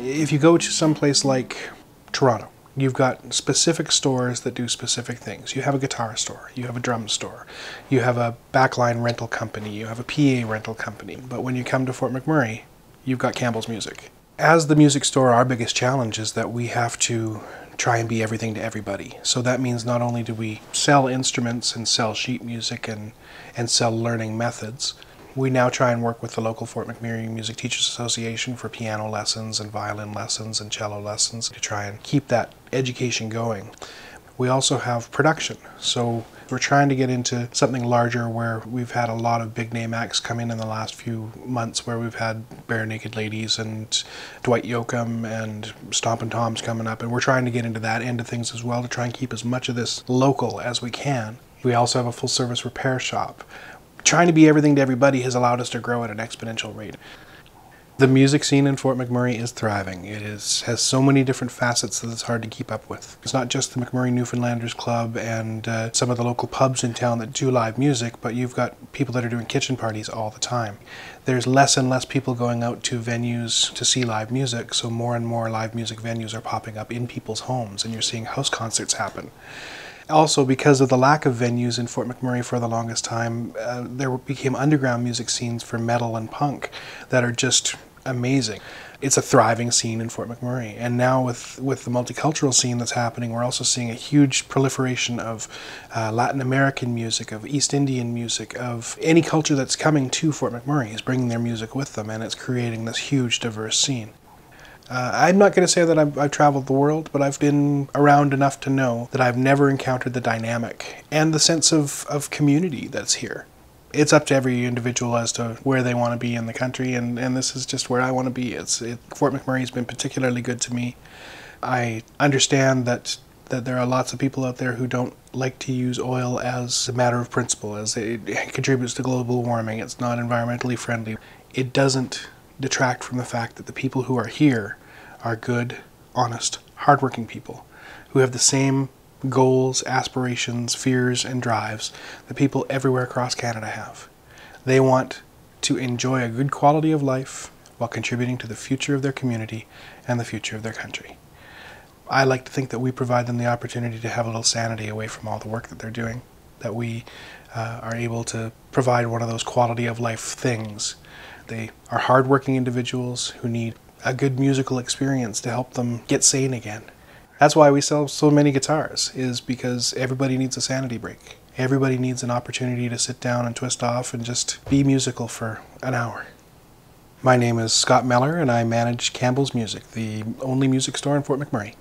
If you go to someplace like Toronto, you've got specific stores that do specific things. You have a guitar store, you have a drum store, you have a backline rental company, you have a PA rental company. But when you come to Fort McMurray, you've got Campbell's Music. As the music store, our biggest challenge is that we have to try and be everything to everybody. So that means not only do we sell instruments and sell sheet music and sell learning methods, we now try and work with the local Fort McMurray Music Teachers Association for piano lessons and violin lessons and cello lessons to try and keep that education going. We also have production, so we're trying to get into something larger where we've had a lot of big name acts come in the last few months, where we've had Bare Naked Ladies and Dwight Yoakam and Stompin' Tom's coming up, and we're trying to get into that end of things as well to try and keep as much of this local as we can. We also have a full service repair shop. Trying to be everything to everybody has allowed us to grow at an exponential rate. The music scene in Fort McMurray is thriving. It has so many different facets that it's hard to keep up with. It's not just the McMurray Newfoundlanders Club and some of the local pubs in town that do live music, but you've got people that are doing kitchen parties all the time. There's less and less people going out to venues to see live music, so more and more live music venues are popping up in people's homes, and you're seeing house concerts happen. Also, because of the lack of venues in Fort McMurray for the longest time, there became underground music scenes for metal and punk that are just amazing. It's a thriving scene in Fort McMurray, and now with the multicultural scene that's happening, we're also seeing a huge proliferation of Latin American music, of East Indian music, of any culture that's coming to Fort McMurray is bringing their music with them, and it's creating this huge diverse scene. I'm not going to say that I've traveled the world, but I've been around enough to know that I've never encountered the dynamic and the sense of community that's here. It's up to every individual as to where they want to be in the country, and this is just where I want to be. Fort McMurray has been particularly good to me. I understand that there are lots of people out there who don't like to use oil as a matter of principle, as it contributes to global warming. It's not environmentally friendly. It doesn't detract from the fact that the people who are here are good, honest, hardworking people who have the same goals, aspirations, fears, and drives that people everywhere across Canada have. They want to enjoy a good quality of life while contributing to the future of their community and the future of their country. I like to think that we provide them the opportunity to have a little sanity away from all the work that they're doing, that we are able to provide one of those quality of life things. They are hardworking individuals who need a good musical experience to help them get sane again. That's why we sell so many guitars, is because everybody needs a sanity break. Everybody needs an opportunity to sit down and twist off and just be musical for an hour. My name is Scott Meller, and I manage Campbell's Music, the only music store in Fort McMurray.